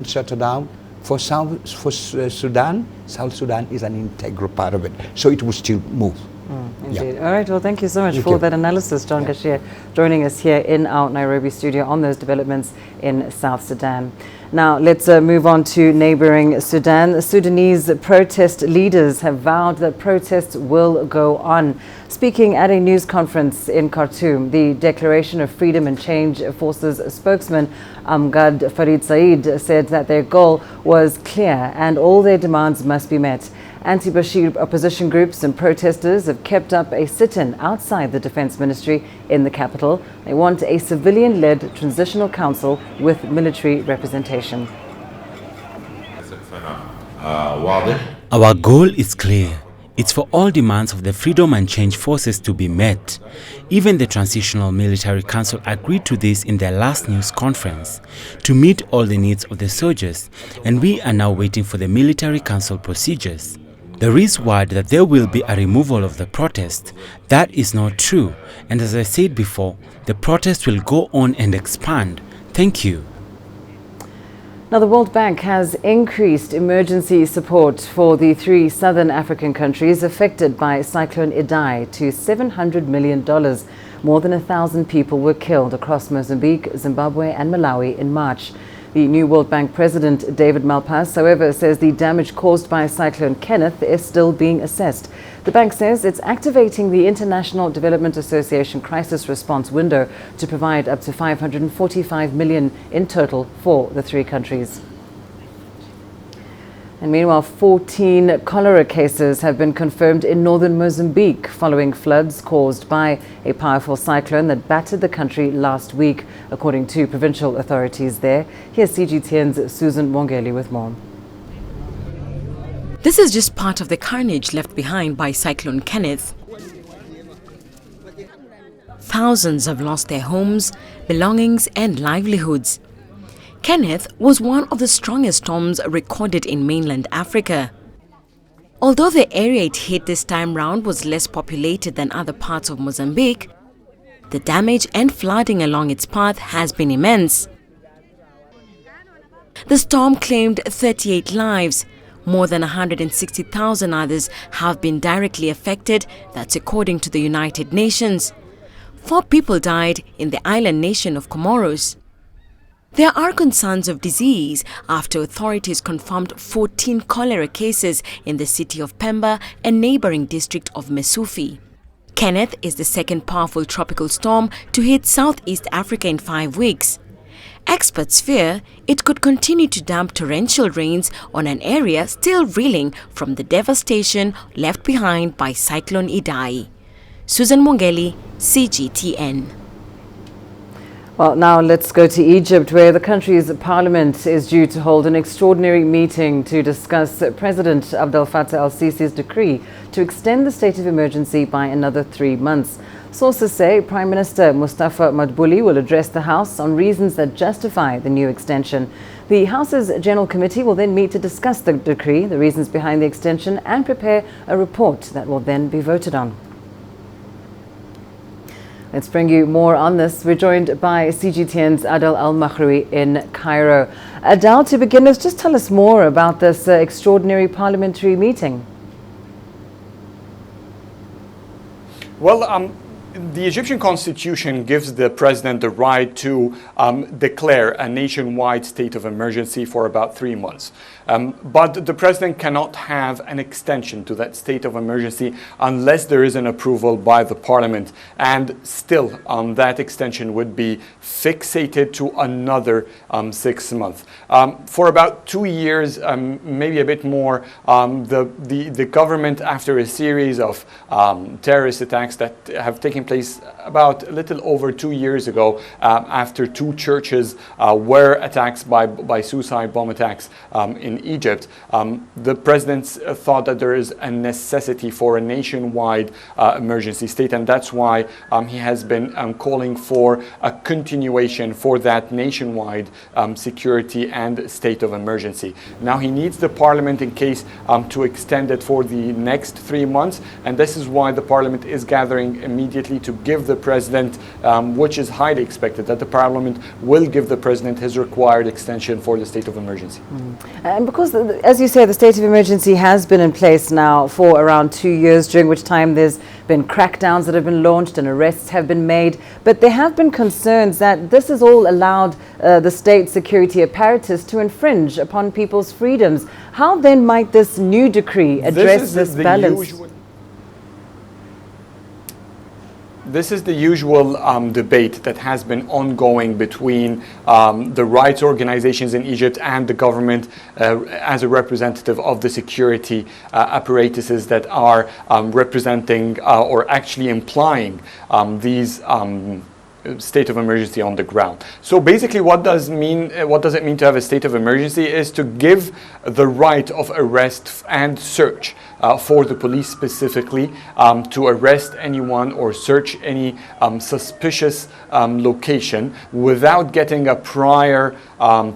settle down. For Sudan, South Sudan is an integral part of it, so it will still move. Indeed. Yeah. All right, well, thank you so much for that analysis, John Gashia, joining us here in our Nairobi studio on those developments in South Sudan. Now, let's move on to neighboring Sudan. Sudanese protest leaders have vowed that protests will go on. Speaking at a news conference in Khartoum, the Declaration of Freedom and Change Forces spokesman Amgad Farid Said said that their goal was clear and all their demands must be met. Anti-Bashir opposition groups and protesters have kept up a sit-in outside the Defense Ministry in the capital. They want a civilian-led transitional council with military representation. Our goal is clear. It's for all demands of the Freedom and Change Forces to be met. Even the Transitional Military Council agreed to this in their last news conference, to meet all the needs of the soldiers, and we are now waiting for the Military Council procedures. There is word that there will be a removal of the protest. That is not true, and as I said before, the protest will go on and expand. Thank you. Now, the World Bank has increased emergency support for the 3 southern African countries affected by Cyclone Idai to $700 million. More than 1,000 people were killed across Mozambique, Zimbabwe and Malawi in March. The new World Bank President, David Malpass, however, says the damage caused by Cyclone Kenneth is still being assessed. The bank says it's activating the International Development Association crisis response window to provide up to $545 million in total for the 3 countries. And meanwhile, 14 cholera cases have been confirmed in northern Mozambique following floods caused by a powerful cyclone that battered the country last week, according to provincial authorities there. Here's CGTN's Susan Mwongeli with more. This is just part of the carnage left behind by Cyclone Kenneth. Thousands have lost their homes, belongings and livelihoods. Kenneth was one of the strongest storms recorded in mainland Africa. Although the area it hit this time round was less populated than other parts of Mozambique, the damage and flooding along its path has been immense. The storm claimed 38 lives. More than 160,000 others have been directly affected, that's according to the United Nations. 4 people died in the island nation of Comoros. There are concerns of disease after authorities confirmed 14 cholera cases in the city of Pemba and neighboring district of Mesufi. Kenneth is the second powerful tropical storm to hit Southeast Africa in 5 weeks. Experts fear it could continue to dump torrential rains on an area still reeling from the devastation left behind by Cyclone Idai. Susan Mwongeli, CGTN. Well, now let's go to Egypt, where the country's parliament is due to hold an extraordinary meeting to discuss President Abdel Fattah al-Sisi's decree to extend the state of emergency by another 3 months. Sources say Prime Minister Mustafa Madbouli will address the House on reasons that justify the new extension. The House's General Committee will then meet to discuss the decree, the reasons behind the extension, and prepare a report that will then be voted on. Let's bring you more on this. We're joined by CGTN's Adel Al-Makhroui in Cairo. Adel, to begin with, just tell us more about this extraordinary parliamentary meeting. Well, the Egyptian constitution gives the president the right to declare a nationwide state of emergency for about 3 months. But the president cannot have an extension to that state of emergency unless there is an approval by the parliament. And still, that extension would be fixated to another 6 months. For about 2 years, maybe a bit more, the government, after a series of terrorist attacks that have taken place about a little over 2 years ago, after 2 churches were attacked by suicide bomb attacks in Egypt, the president thought that there is a necessity for a nationwide emergency state, and that's why he has been calling for a continuation for that nationwide security and state of emergency. Now he needs the parliament in case to extend it for the next 3 months, and this is why the parliament is gathering immediately immediately to give the president, which is highly expected, that the parliament will give the president his required extension for the state of emergency. And because, as you say, the state of emergency has been in place now for around 2 years, during which time there's been crackdowns that have been launched and arrests have been made. But there have been concerns that this has all allowed the state security apparatus to infringe upon people's freedoms. How then might this new decree address this balance? This is the usual debate that has been ongoing between the rights organizations in Egypt and the government as a representative of the security apparatuses that are representing or actually implying these state of emergency on the ground. So basically what does it mean to have a state of emergency is to give the right of arrest and search for the police specifically to arrest anyone or search any suspicious location without getting a prior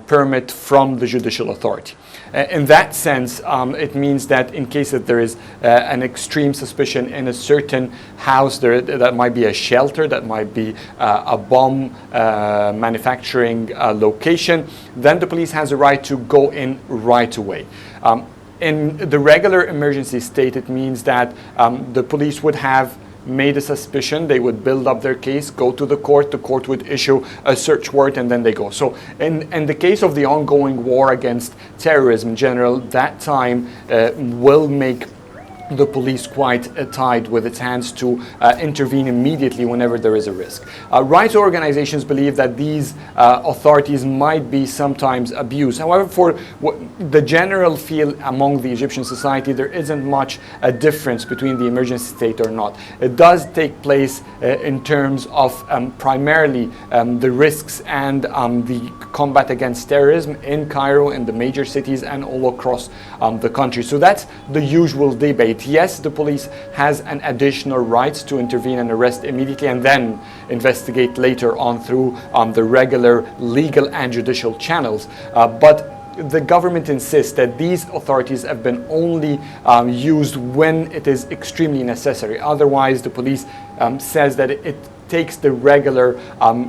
permit from the judicial authority. In that sense, it means that in case that there is an extreme suspicion in a certain house, that might be a shelter, that might be a bomb manufacturing location, then the police has a right to go in right away. In the regular emergency state, it means that the police would have made a suspicion, they would build up their case, go to the court would issue a search warrant, and then they go. So in the case of the ongoing war against terrorism in general, that time will make the police quite tied with its hands to intervene immediately whenever there is a risk. Rights organizations believe that these authorities might be sometimes abused. However, for the general feel among the Egyptian society, there isn't much a difference between the emergency state or not. It does take place in terms of primarily the risks and the combat against terrorism in Cairo, in the major cities, and all across the country. So that's the usual debate. Yes, the police has an additional right to intervene and arrest immediately and then investigate later on through the regular legal and judicial channels. But the government insists that these authorities have been only used when it is extremely necessary. Otherwise, the police says that it takes the regular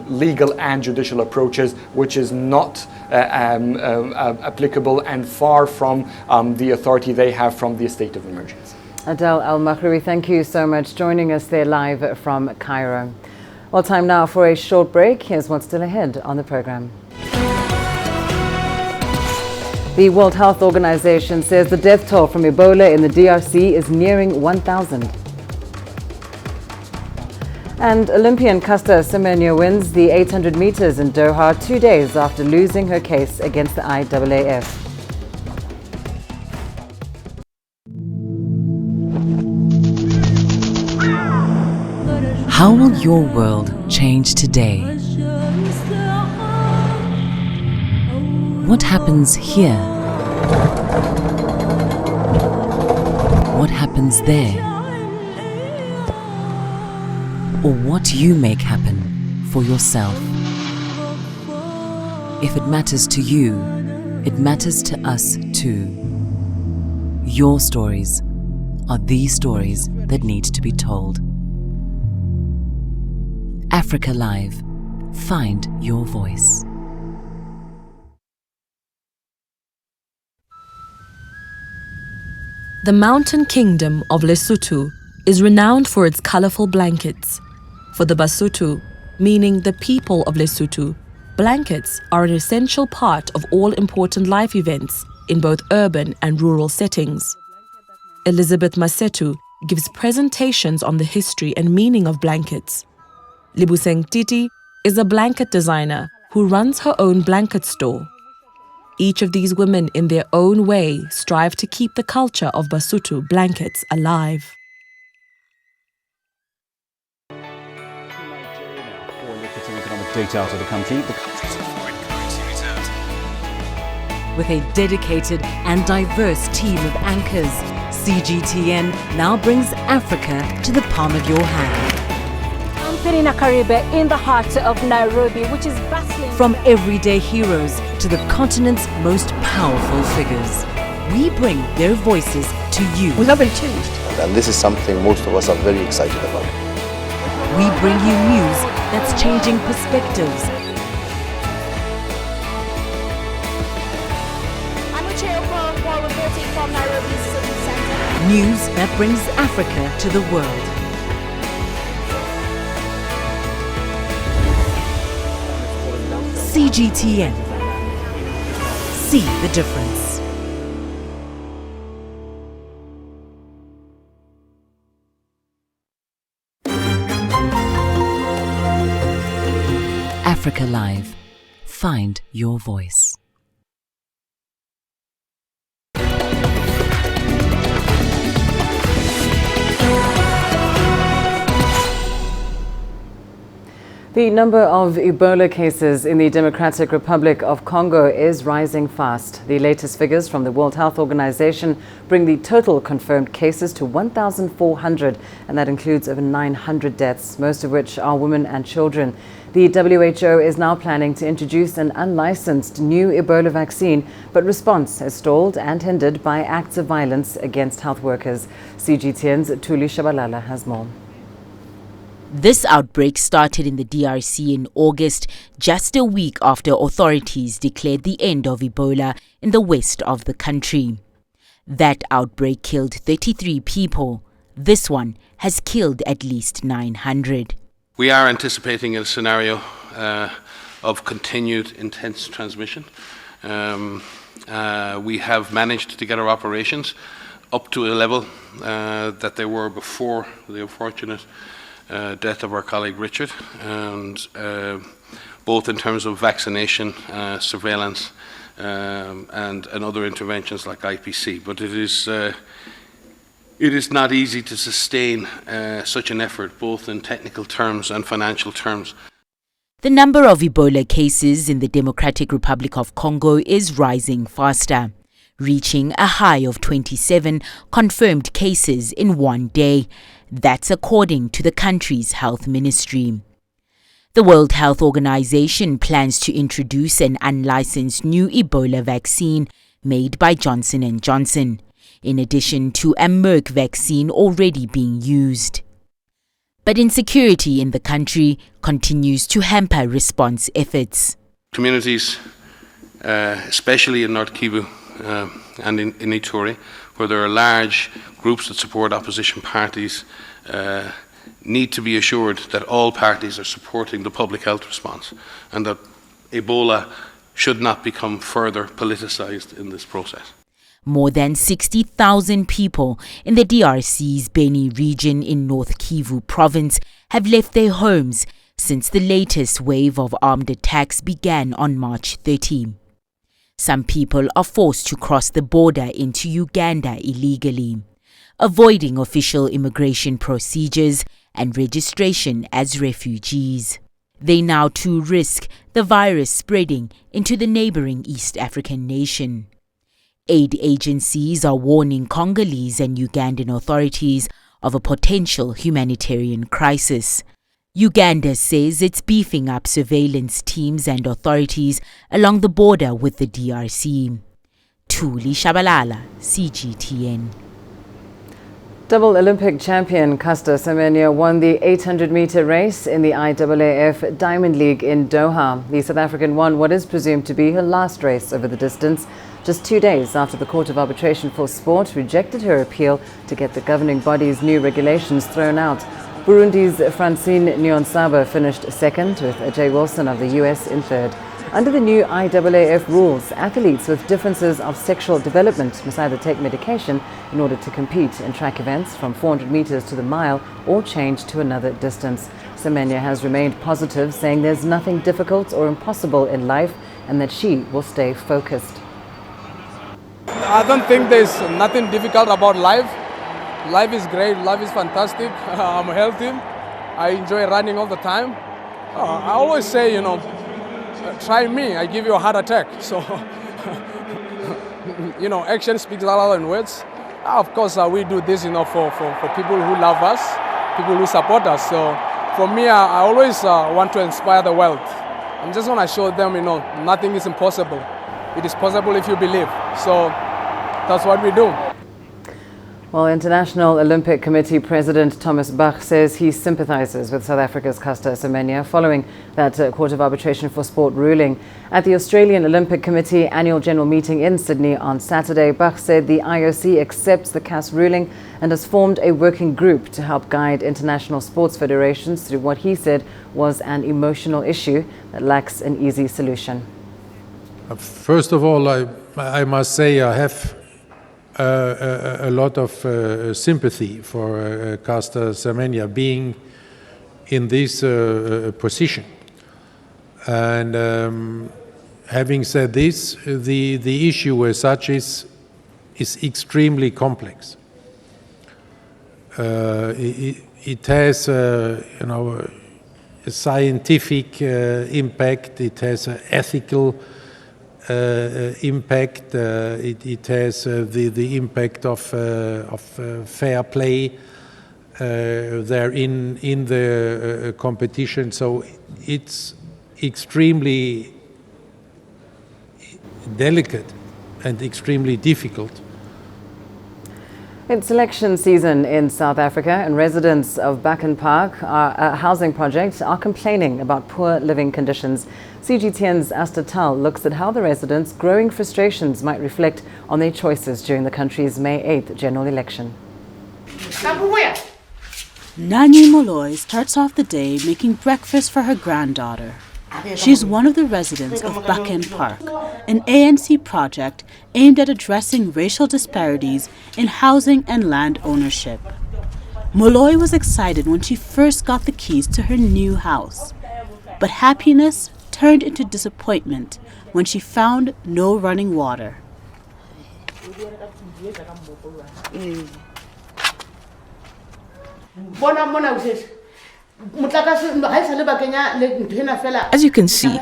legal and judicial approaches, which is not applicable and far from the authority they have from the state of emergency. Adel Al-Makhroui, thank you so much, joining us there live from Cairo. Well, time now for a short break. Here's what's still ahead on the program. The World Health Organization says the death toll from Ebola in the DRC is nearing 1,000. And Olympian Caster Semenya wins the 800 meters in Doha 2 days after losing her case against the IAAF. How will your world change today? What happens here? What happens there? Or what you make happen for yourself? If it matters to you, it matters to us too. Your stories are the stories that need to be told. Africa Live. Find your voice. The mountain kingdom of Lesotho is renowned for its colorful blankets. For the Basotho, meaning the people of Lesotho, blankets are an essential part of all important life events in both urban and rural settings. Elizabeth Masetu gives presentations on the history and meaning of blankets. Libuseng Titi is a blanket designer who runs her own blanket store. Each of these women in their own way strive to keep the culture of Basotho blankets alive. Data out of the country. With a dedicated and diverse team of anchors, CGTN now brings Africa to the palm of your hand. I'm Penina Karibe in the heart of Nairobi, which is bustling. From everyday heroes to the continent's most powerful figures, we bring their voices to you. We haven't changed. And this is something most of us are very excited about. we bring you news that's changing perspectives. Reporting from Nairobi's city center. News that brings Africa to the world. CGTN. See the difference. Africa Live. Find your voice. The number of Ebola cases in the Democratic Republic of Congo is rising fast. The latest figures from the World Health Organization bring the total confirmed cases to 1,400, and that includes over 900 deaths, most of which are women and children. The WHO is now planning to introduce an unlicensed new Ebola vaccine, but response is stalled and hindered by acts of violence against health workers. CGTN's Thuli Shabalala has more. This outbreak started in the DRC in August, just a week after authorities declared the end of Ebola in the west of the country. That outbreak killed 33 people. This one has killed at least 900. We are anticipating a scenario of continued intense transmission. We have managed to get our operations up to a level that they were before the unfortunate death of our colleague Richard, and both in terms of vaccination, surveillance, and other interventions like IPC. But it is not easy to sustain such an effort, both in technical terms and financial terms. The number of Ebola cases in the Democratic Republic of Congo is rising faster, reaching a high of 27 confirmed cases in one day. That's according to the country's health ministry. The World Health Organization plans to introduce an unlicensed new Ebola vaccine made by Johnson & Johnson, in addition to a Merck vaccine already being used. But insecurity in the country continues to hamper response efforts. Communities, especially in North Kivu and in Ituri, where there are large groups that support opposition parties, need to be assured that all parties are supporting the public health response and that Ebola should not become further politicized in this process. More than 60,000 people in the DRC's Beni region in North Kivu province have left their homes since the latest wave of armed attacks began on March 30. Some people are forced to cross the border into Uganda illegally, avoiding official immigration procedures and registration as refugees. They now too risk the virus spreading into the neighboring East African nation. Aid agencies are warning Congolese and Ugandan authorities of a potential humanitarian crisis. Uganda says it's beefing up surveillance teams and authorities along the border with the DRC. Thuli Shabalala, CGTN. Double Olympic champion Caster Semenya won the 800-meter race in the IAAF Diamond League in Doha. The South African won what is presumed to be her last race over the distance, just 2 days after the Court of Arbitration for Sport rejected her appeal to get the governing body's new regulations thrown out. Burundi's Francine Niyonsaba finished second, with Jay Wilson of the US in third. Under the new IAAF rules, athletes with differences of sexual development must either take medication in order to compete in track events from 400 meters to the mile or change to another distance. Semenya has remained positive, saying there's nothing difficult or impossible in life and that she will stay focused. I don't think there's nothing difficult about life. Life is great, life is fantastic. I'm healthy. I enjoy running all the time. I always say, try me, I give you a heart attack. So, action speaks louder than words. Of course, we do this, for people who love us, people who support us. So, for me, I always want to inspire the world. I'm just going to show them, nothing is impossible. It is possible if you believe. So, that's what we do. Well, International Olympic Committee President Thomas Bach says he sympathizes with South Africa's Caster Semenya following that Court of Arbitration for Sport ruling. At the Australian Olympic Committee annual general meeting in Sydney on Saturday, Bach said the IOC accepts the CAS ruling and has formed a working group to help guide international sports federations through what he said was an emotional issue that lacks an easy solution. First of all, I must say I have a lot of sympathy for Caster Semenya being in this position. And having said this, the issue as such is extremely complex. It has, a scientific impact. It has an ethical impact. It has the impact of fair play there in the competition. So it's extremely delicate and extremely difficult. It's election season in South Africa, and residents of Bakken Park, a housing project, are complaining about poor living conditions. CGTN's Asta Tal looks at how the residents' growing frustrations might reflect on their choices during the country's May 8th general election. Nanyi Moloi starts off the day making breakfast for her granddaughter. She's one of the residents of Bakken Park, an ANC project aimed at addressing racial disparities in housing and land ownership. Moloi was excited when she first got the keys to her new house. But happiness turned into disappointment when she found no running water. As you can see,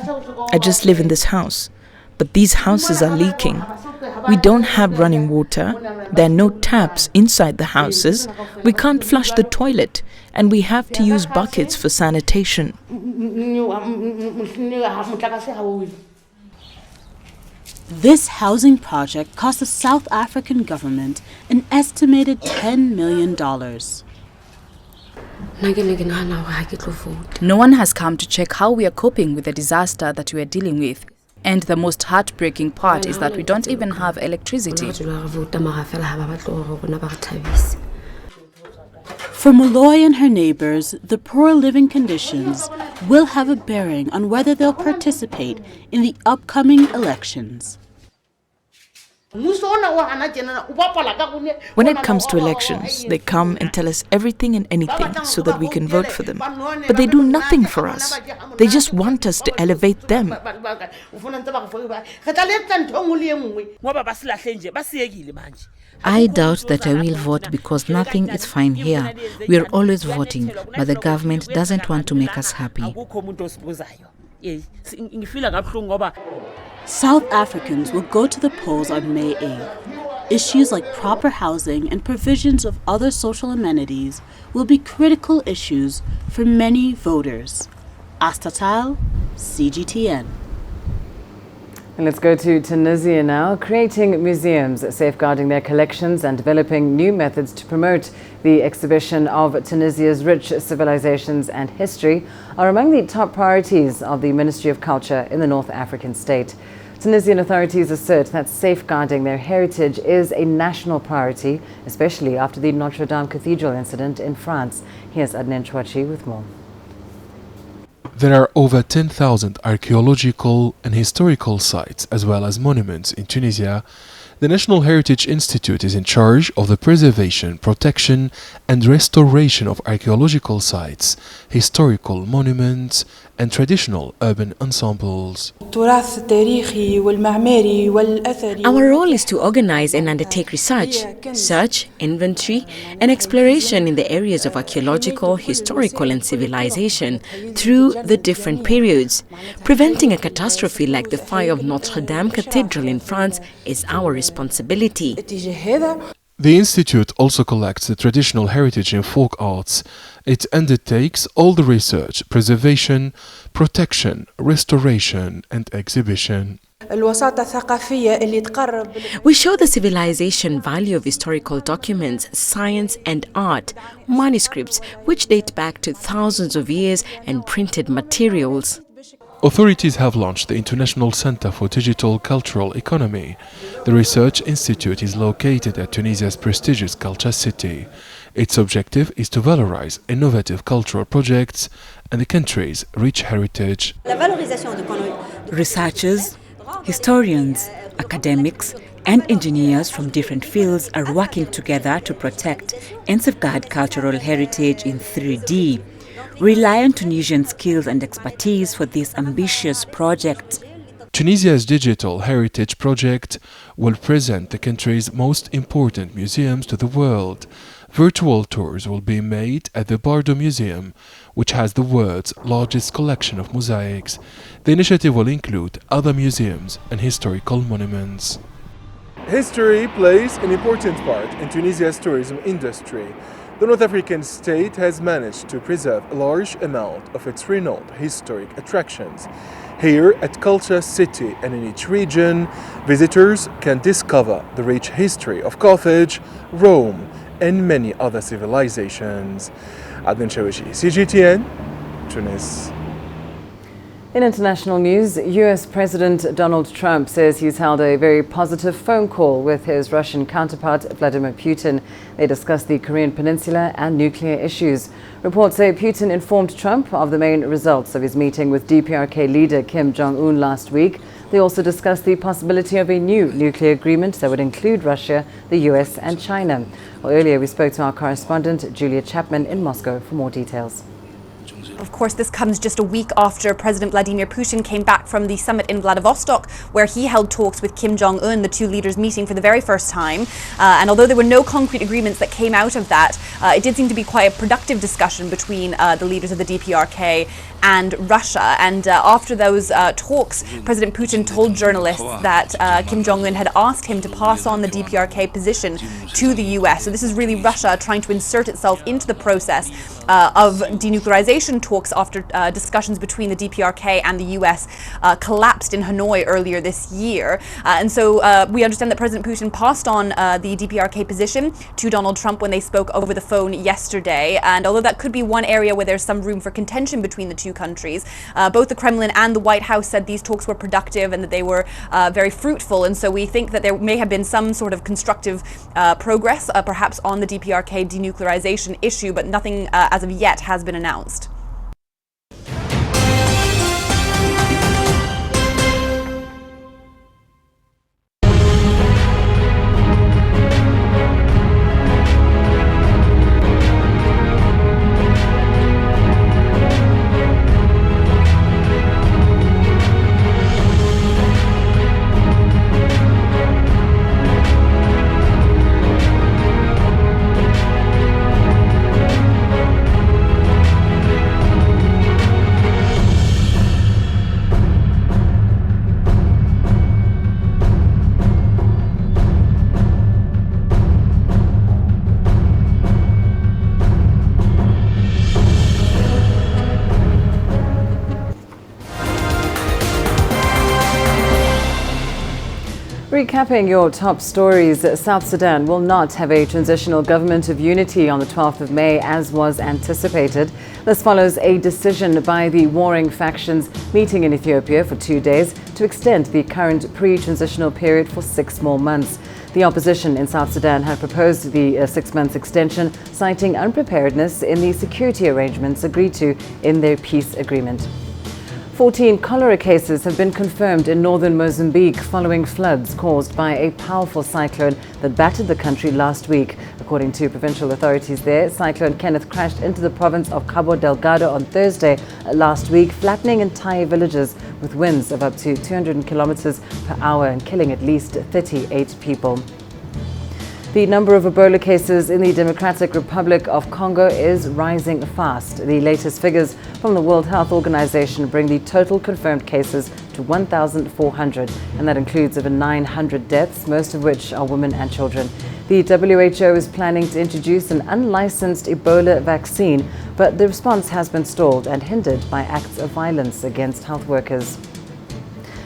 I just live in this house, but these houses are leaking. We don't have running water, there are no taps inside the houses, we can't flush the toilet, and we have to use buckets for sanitation. This housing project cost the South African government an estimated $10 million. No one has come to check how we are coping with the disaster that we are dealing with. And the most heartbreaking part is that we don't even have electricity. For Moloi and her neighbors, the poor living conditions will have a bearing on whether they'll participate in the upcoming elections. When it comes to elections, they come and tell us everything and anything so that we can vote for them. But they do nothing for us. They just want us to elevate them. I doubt that I will vote because nothing is fine here. We are always voting, but the government doesn't want to make us happy. South Africans will go to the polls on May 8th. Issues like proper housing and provisions of other social amenities will be critical issues for many voters. Asta Tal, CGTN. And let's go to Tunisia now. Creating museums, safeguarding their collections and developing new methods to promote the exhibition of Tunisia's rich civilizations and history are among the top priorities of the Ministry of Culture in the North African state. Tunisian authorities assert that safeguarding their heritage is a national priority, especially after the Notre Dame Cathedral incident in France. Here's Adnan Chouachi with more. There are over 10,000 archaeological and historical sites as well as monuments in Tunisia. The National Heritage Institute is in charge of the preservation, protection and restoration of archaeological sites, historical monuments and traditional urban ensembles. Our role is to organize and undertake research, search, inventory, and exploration in the areas of archaeological, historical, and civilization through the different periods. Preventing a catastrophe like the fire of Notre Dame Cathedral in France is our responsibility. The Institute also collects the traditional heritage in folk arts. It undertakes all the research, preservation, protection, restoration and exhibition. We show the civilization value of historical documents, science and art, manuscripts which date back to thousands of years and printed materials. Authorities have launched the International Center for Digital Cultural Economy. The research institute is located at Tunisia's prestigious culture city. Its objective is to valorize innovative cultural projects and the country's rich heritage. Researchers, historians, academics, and engineers from different fields are working together to protect and safeguard cultural heritage in 3D. We rely on Tunisian skills and expertise for this ambitious project. Tunisia's Digital Heritage Project will present the country's most important museums to the world. Virtual tours will be made at the Bardo Museum, which has the world's largest collection of mosaics. The initiative will include other museums and historical monuments. History plays an important part in Tunisia's tourism industry. The North African state has managed to preserve a large amount of its renowned historic attractions. Here at Culture City and in each region, visitors can discover the rich history of Carthage, Rome, and many other civilizations. Adnan Shawishi, CGTN, Tunis. In international news, US President Donald Trump says he's held a very positive phone call with his Russian counterpart Vladimir Putin. They discussed the Korean Peninsula and nuclear issues. Reports say Putin informed Trump of the main results of his meeting with DPRK leader Kim Jong-un last week. They also discussed the possibility of a new nuclear agreement that would include Russia, the US and China. Well, earlier we spoke to our correspondent Julia Chapman in Moscow for more details. Of course, this comes just a week after President Vladimir Putin came back from the summit in Vladivostok, where he held talks with Kim Jong-un, the two leaders meeting for the very first time. And although there were no concrete agreements that came out of that, it did seem to be quite a productive discussion between the leaders of the DPRK and Russia. And after those talks, President Putin told journalists that Kim Jong-un had asked him to pass on the DPRK position to the US. So this is really Russia trying to insert itself into the process of denuclearization talks after discussions between the DPRK and the US collapsed in Hanoi earlier this year. And so we understand that President Putin passed on the DPRK position to Donald Trump when they spoke over the phone yesterday. And although that could be one area where there's some room for contention between the two countries, both the Kremlin and the White House said these talks were productive and that they were very fruitful. And so we think that there may have been some sort of constructive progress, perhaps on the DPRK denuclearization issue, but nothing as of yet has been announced. Recapping your top stories, South Sudan will not have a transitional government of unity on the 12th of May as was anticipated. This follows a decision by the warring factions meeting in Ethiopia for 2 days to extend the current pre-transitional period for 6 more months. The opposition in South Sudan had proposed the 6-month extension, citing unpreparedness in the security arrangements agreed to in their peace agreement. 14 cholera cases have been confirmed in northern Mozambique following floods caused by a powerful cyclone that battered the country last week. According to provincial authorities there, Cyclone Kenneth crashed into the province of Cabo Delgado on Thursday last week, flattening entire villages with winds of up to 200 kilometers per hour and killing at least 38 people. The number of Ebola cases in the Democratic Republic of Congo is rising fast. The latest figures from the World Health Organization bring the total confirmed cases to 1,400, and that includes over 900 deaths, most of which are women and children. The WHO is planning to introduce an unlicensed Ebola vaccine, but the response has been stalled and hindered by acts of violence against health workers.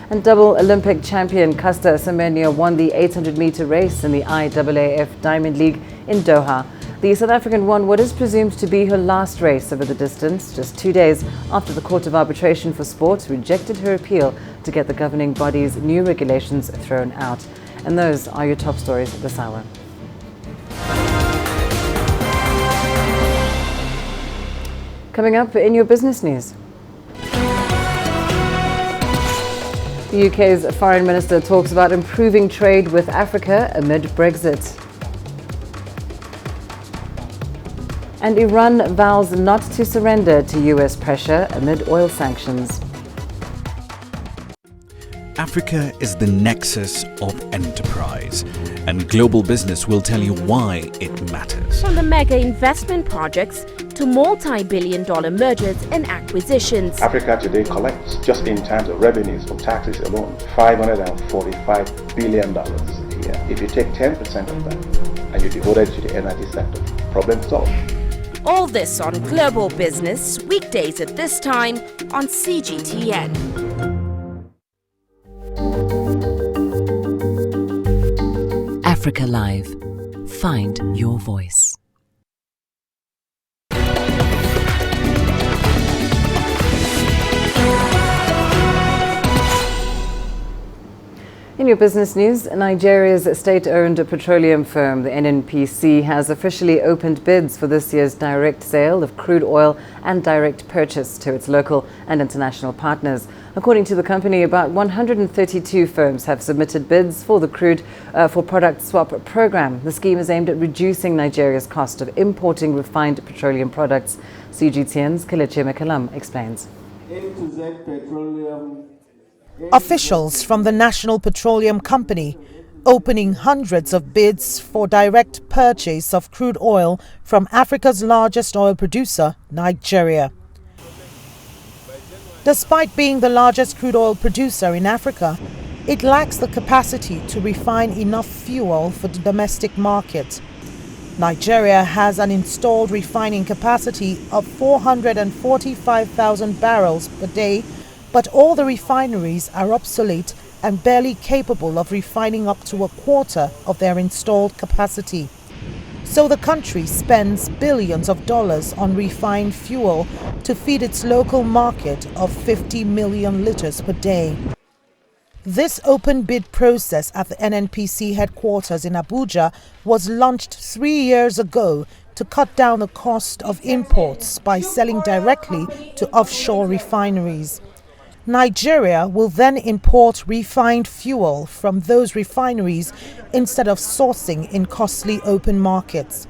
And double Olympic champion Caster Semenya won the 800-meter race in the IAAF Diamond League in Doha. The South African won what is presumed to be her last race over the distance, just 2 days after the Court of Arbitration for Sport rejected her appeal to get the governing body's new regulations thrown out. And those are your top stories this hour. Coming up in your business news. The UK's foreign minister talks about improving trade with Africa amid Brexit. And Iran vows not to surrender to US pressure amid oil sanctions. Africa is the nexus of enterprise, and global business will tell you why it matters. From the mega investment projects to multi-billion-dollar mergers and acquisitions. Africa today collects, just in terms of revenues from taxes alone, $545 billion a year. If you take 10% of that and you devote it to the energy sector, problem solved. All this on Global Business, weekdays at this time on CGTN. Africa Live. Find your voice. In your business news, Nigeria's state-owned petroleum firm, the NNPC, has officially opened bids for this year's direct sale of crude oil and direct purchase to its local and international partners. According to the company, about 132 firms have submitted bids for the crude for product swap program. The scheme is aimed at reducing Nigeria's cost of importing refined petroleum products. CGTN's Kelechi Mekalam explains. Officials from the National Petroleum Company opening hundreds of bids for direct purchase of crude oil from Africa's largest oil producer, Nigeria. Despite being the largest crude oil producer in Africa, it lacks the capacity to refine enough fuel for the domestic market. Nigeria has an installed refining capacity of 445,000 barrels per day, but all the refineries are obsolete and barely capable of refining up to a quarter of their installed capacity. So the country spends billions of dollars on refined fuel to feed its local market of 50 million litres per day. This open bid process at the NNPC headquarters in Abuja was launched 3 years ago to cut down the cost of imports by selling directly to offshore refineries. Nigeria will then import refined fuel from those refineries instead of sourcing in costly open markets.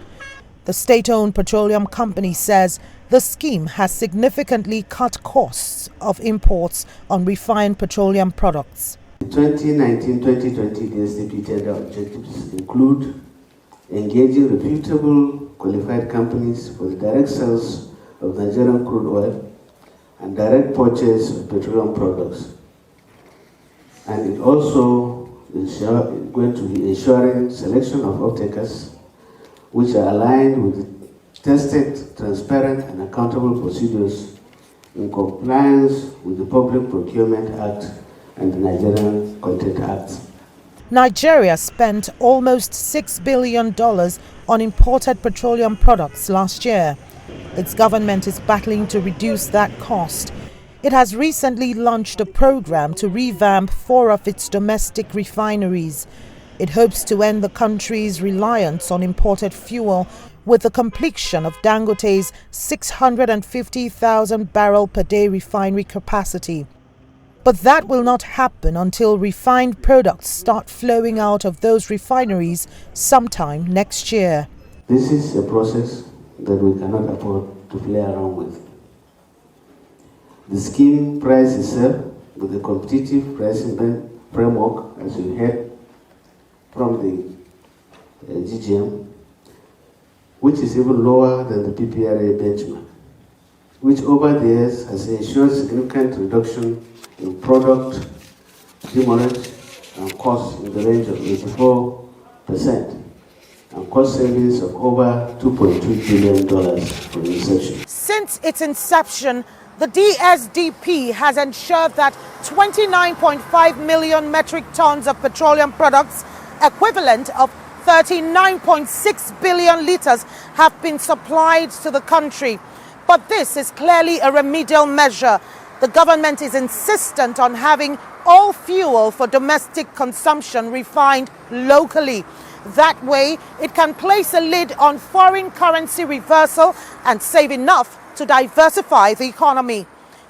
The state-owned petroleum company says the scheme has significantly cut costs of imports on refined petroleum products. The 2019-2020 DSTV tender objectives include engaging reputable, qualified companies for the direct sales of Nigerian crude oil and direct purchase of petroleum products. And it also is going to be ensuring selection of off-takers which are aligned with tested, transparent and accountable procedures in compliance with the Public Procurement Act and the Nigerian Content Act. Nigeria spent almost $6 billion on imported petroleum products last year. Its government is battling to reduce that cost. It has recently launched a program to revamp 4 of its domestic refineries. It hopes to end the country's reliance on imported fuel with the completion of Dangote's 650,000 barrel per day refinery capacity. But that will not happen until refined products start flowing out of those refineries sometime next year. This is a process that we cannot afford to play around with. The scheme prices itself with a competitive pricing framework, as you heard from the GGM, which is even lower than the PPRA benchmark, which over the years has ensured significant reduction in product demurrage and costs in the range of 84%. And cost savings of over $2.2 billion from inception. Since its inception, The DSTV has ensured that 29.5 million metric tons of petroleum products, equivalent of 39.6 billion litres, have been supplied to the country. But this is clearly a remedial measure. The government is insistent on having all fuel for domestic consumption refined locally. That way, it can place a lid on foreign currency reversal and save enough to diversify the economy.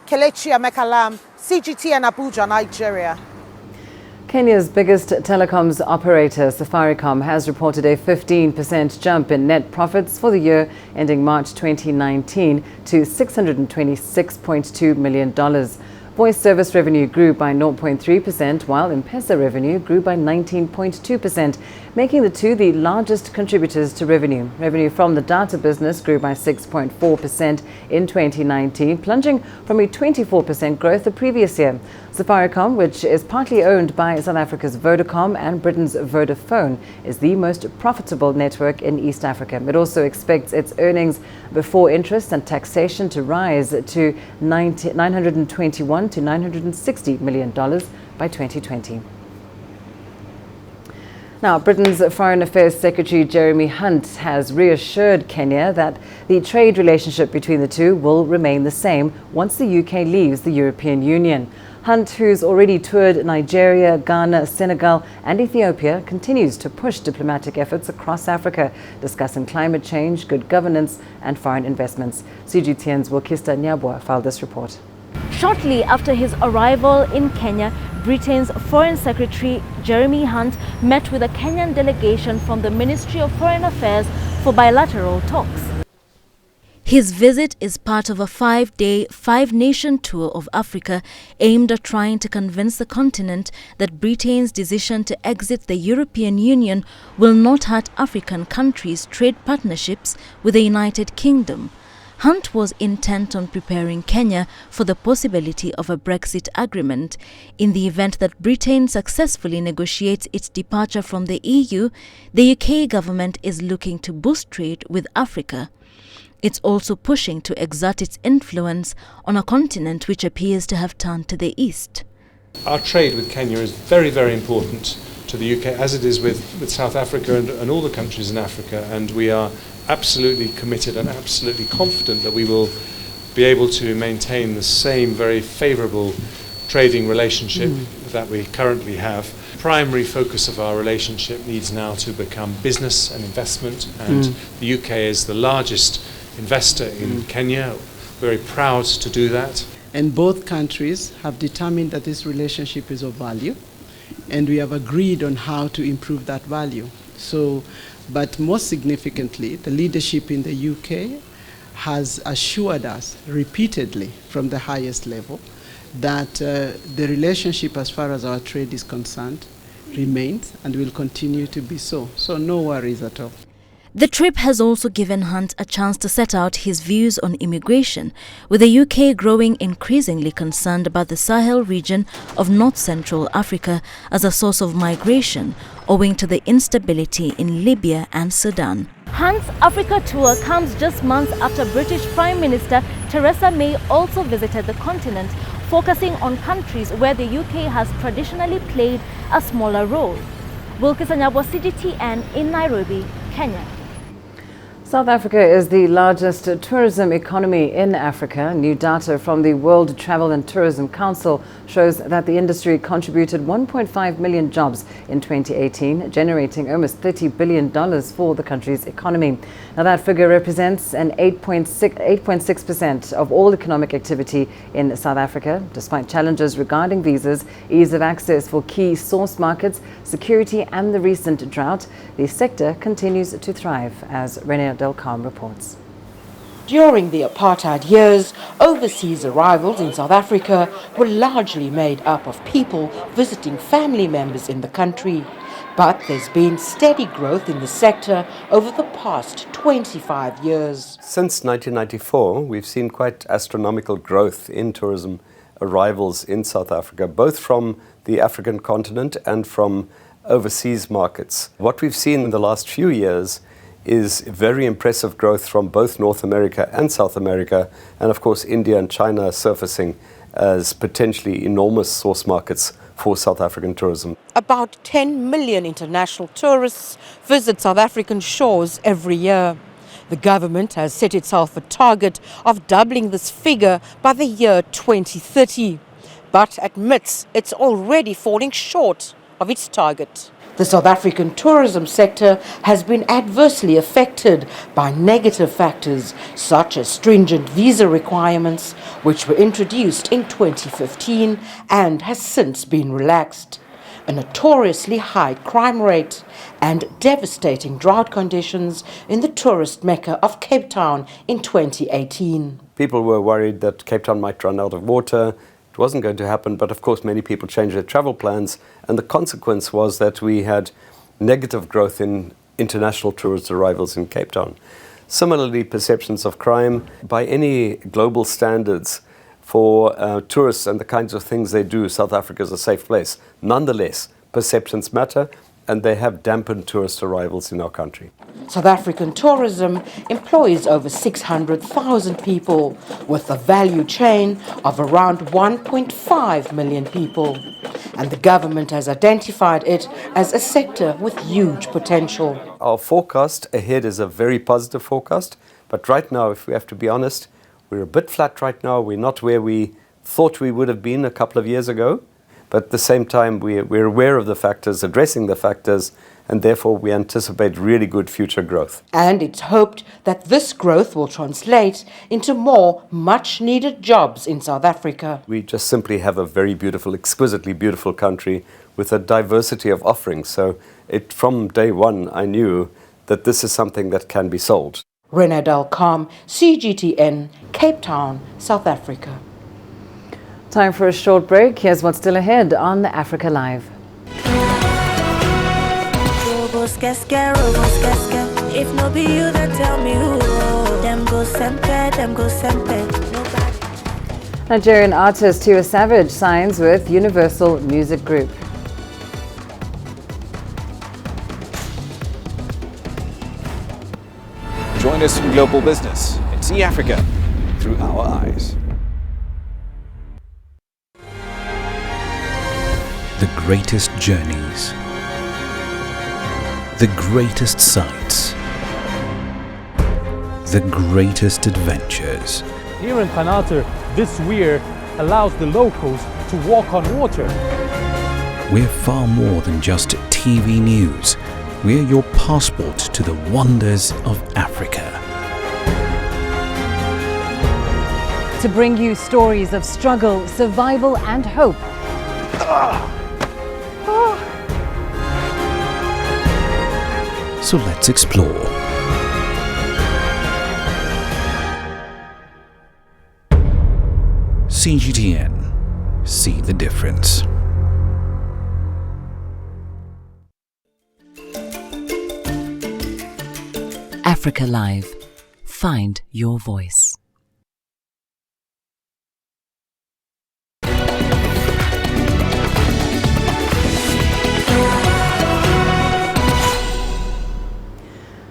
Kelechi Amekalam, CGTN Abuja, Nigeria. Kenya's biggest telecoms operator, Safaricom, has reported a 15% jump in net profits for the year ending March 2019 to $626.2 million. Voice service revenue grew by 0.3%, while M-Pesa revenue grew by 19.2%, making the two the largest contributors to revenue. Revenue from the data business grew by 6.4% in 2019, plunging from a 24% growth the previous year. Safaricom, which is partly owned by South Africa's Vodacom and Britain's Vodafone, is the most profitable network in East Africa. It also expects its earnings before interest and taxation to rise to $921 to $960 million by 2020. Now, Britain's Foreign Affairs Secretary Jeremy Hunt has reassured Kenya that the trade relationship between the two will remain the same once the UK leaves the European Union. Hunt, who's already toured Nigeria, Ghana, Senegal and Ethiopia, continues to push diplomatic efforts across Africa, discussing climate change, good governance and foreign investments. CGTN's Wilkista Nyabwa filed this report. Shortly after his arrival in Kenya, Britain's Foreign Secretary Jeremy Hunt met with a Kenyan delegation from the Ministry of Foreign Affairs for bilateral talks. His visit is part of a 5-day, 5-nation tour of Africa aimed at trying to convince the continent that Britain's decision to exit the European Union will not hurt African countries' trade partnerships with the United Kingdom. Hunt was intent on preparing Kenya for the possibility of a Brexit agreement. In the event that Britain successfully negotiates its departure from the EU, the UK government is looking to boost trade with Africa. It's also pushing to exert its influence on a continent which appears to have turned to the east. Our trade with Kenya is very, very important to the UK, as it is with South Africa and all the countries in Africa, and we are absolutely committed and absolutely confident that we will be able to maintain the same very favourable trading relationship that we currently have. Primary focus of our relationship needs now to become business and investment, and the UK is the largest investor in Kenya. Very proud to do that. And both countries have determined that this relationship is of value, and we have agreed on how to improve that value. But most significantly, the leadership in the UK has assured us repeatedly from the highest level that the relationship as far as our trade is concerned remains and will continue to be so. So no worries at all. The trip has also given Hunt a chance to set out his views on immigration, with the UK growing increasingly concerned about the Sahel region of north-central Africa as a source of migration, owing to the instability in Libya and Sudan. Hunt's Africa tour comes just months after British Prime Minister Theresa May also visited the continent, focusing on countries where the UK has traditionally played a smaller role. Wilkis Anyabwa, CGTN in Nairobi, Kenya. South Africa is the largest tourism economy in Africa. New data from the World Travel and Tourism Council shows that the industry contributed 1.5 million jobs in 2018, generating almost $30 billion for the country's economy. Now, that figure represents an 8.6% of all economic activity in South Africa. Despite challenges regarding visas, ease of access for key source markets, security and the recent drought, the sector continues to thrive, as Rene Delcam reports. During the apartheid years, overseas arrivals in South Africa were largely made up of people visiting family members in the country. But there's been steady growth in the sector over the past 25 years. Since 1994, we've seen quite astronomical growth in tourism arrivals in South Africa, both from the African continent and from overseas markets. What we've seen in the last few years is very impressive growth from both North America and South America, and of course India and China surfacing as potentially enormous source markets for South African tourism. About 10 million international tourists visit South African shores every year. The government has set itself a target of doubling this figure by the year 2030, but admits it's already falling short of its target. The South African tourism sector has been adversely affected by negative factors such as stringent visa requirements, which were introduced in 2015 and has since been relaxed, a notoriously high crime rate, and devastating drought conditions in the tourist mecca of Cape Town in 2018. People were worried that Cape Town might run out of water. It wasn't going to happen, but of course many people changed their travel plans, and the consequence was that we had negative growth in international tourist arrivals in Cape Town. Similarly, perceptions of crime by any global standards for tourists and the kinds of things they do, South Africa is a safe place. Nonetheless, perceptions matter, and they have dampened tourist arrivals in our country. South African tourism employs over 600,000 people, with a value chain of around 1.5 million people. And the government has identified it as a sector with huge potential. Our forecast ahead is a very positive forecast, but right now, if we have to be honest, we're a bit flat right now. We're not where we thought we would have been a couple of years ago. But at the same time, we're aware of the factors, addressing the factors, and therefore we anticipate really good future growth. And it's hoped that this growth will translate into more much-needed jobs in South Africa. We just simply have a very beautiful, exquisitely beautiful country with a diversity of offerings. So from day one, I knew that this is something that can be sold. Renad Al-Kam, CGTN, Cape Town, South Africa. Time for a short break. Here's what's still ahead on Africa Live. If no be you, then tell me who. Them go sempe, them go sempe. Nigerian artist Tiwa Savage signs with Universal Music Group. Join us in global business and see Africa through our eyes. The greatest journeys, the greatest sights, the greatest adventures. Here in Kanater, this weir allows the locals to walk on water. We're far more than just TV news. We're your passport to the wonders of Africa. To bring you stories of struggle, survival and hope. So let's explore. CGTN. See the difference. Africa Live. Find your voice.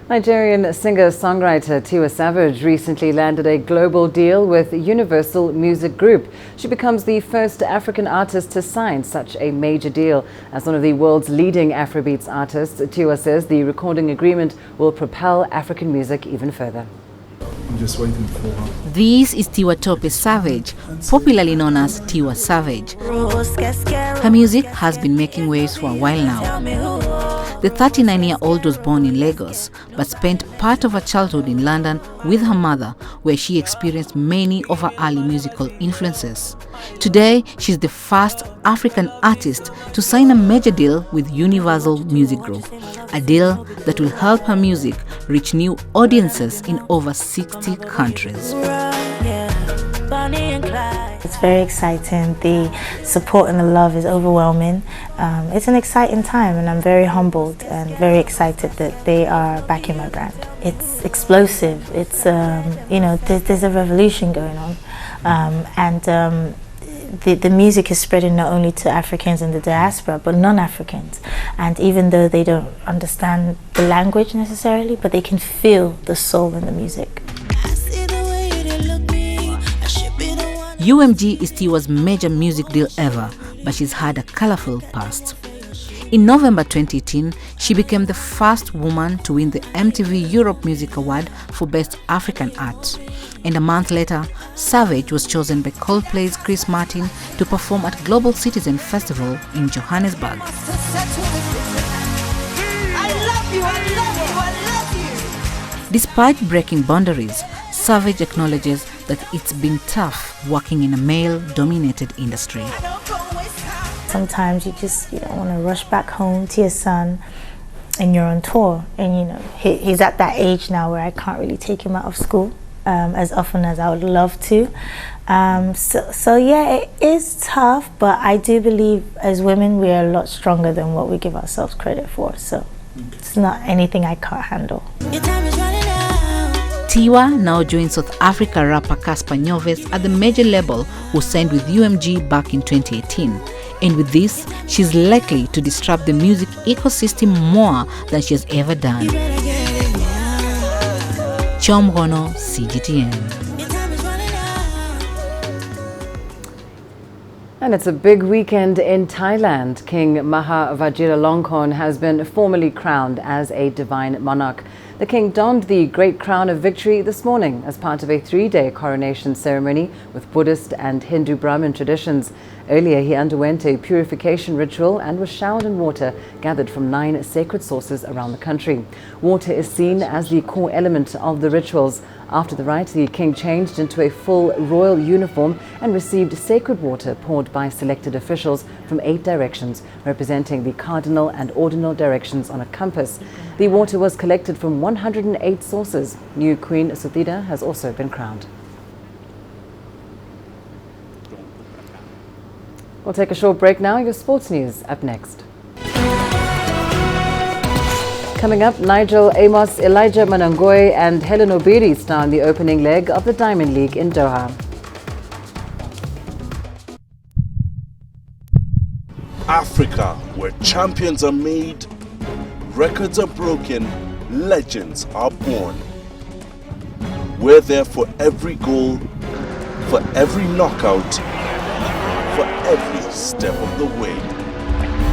Nigerian singer-songwriter Tiwa Savage recently landed a global deal with Universal Music Group. She becomes the first African artist to sign such a major deal. As one of the world's leading Afrobeats artists, Tiwa says the recording agreement will propel African music even further. I'm just waiting for her. This is Tiwa Savage, popularly known as Tiwa Savage. Her music has been making waves for a while now. The 39-year-old was born in Lagos, but spent part of her childhood in London with her mother, where she experienced many of her early musical influences. Today, she's the first African artist to sign a major deal with Universal Music Group, a deal that will help her music reach new audiences in over 60 countries. It's very exciting. The support and the love is overwhelming. It's an exciting time, and I'm very humbled and very excited that they are backing my brand. It's explosive. It's there's a revolution going on, and the music is spreading not only to Africans in the diaspora, but non-Africans. And even though they don't understand the language necessarily, but they can feel the soul in the music. UMG is Tiwa's major music deal ever, but she's had a colorful past. In November 2018, she became the first woman to win the MTV Europe Music Award for Best African Art. And a month later, Savage was chosen by Coldplay's Chris Martin to perform at Global Citizen Festival in Johannesburg. Despite breaking boundaries, Savage acknowledges that it's been tough working in a male-dominated industry. Sometimes you don't want to rush back home to your son, and you're on tour, and he's at that age now where I can't really take him out of school as often as I would love to. So yeah, it is tough, but I do believe as women we are a lot stronger than what we give ourselves credit for. So it's not anything I can't handle. Tiwa now joins South Africa rapper Casper Nyovest at the major label, who signed with UMG back in 2018. And with this, she's likely to disrupt the music ecosystem more than she has ever done. Chomgono, CGTN. And it's a big weekend in Thailand. King Maha Vajiralongkorn has been formally crowned as a divine monarch. The king donned the Great Crown of Victory this morning as part of a 3-day coronation ceremony with Buddhist and Hindu Brahmin traditions. Earlier, he underwent a purification ritual and was showered in water gathered from 9 sacred sources around the country. Water is seen as the core element of the rituals. After the rite, the king changed into a full royal uniform and received sacred water poured by selected officials from 8 directions, representing the cardinal and ordinal directions on a compass. The water was collected from 108 sources. New Queen Suthida has also been crowned. We'll take a short break now. Your sports news up next. Coming up, Nigel Amos, Elijah Manangoy and Helen Obiri star in the opening leg of the Diamond League in Doha. Africa, where champions are made, records are broken, legends are born. We're there for every goal, for every knockout, for every step of the way.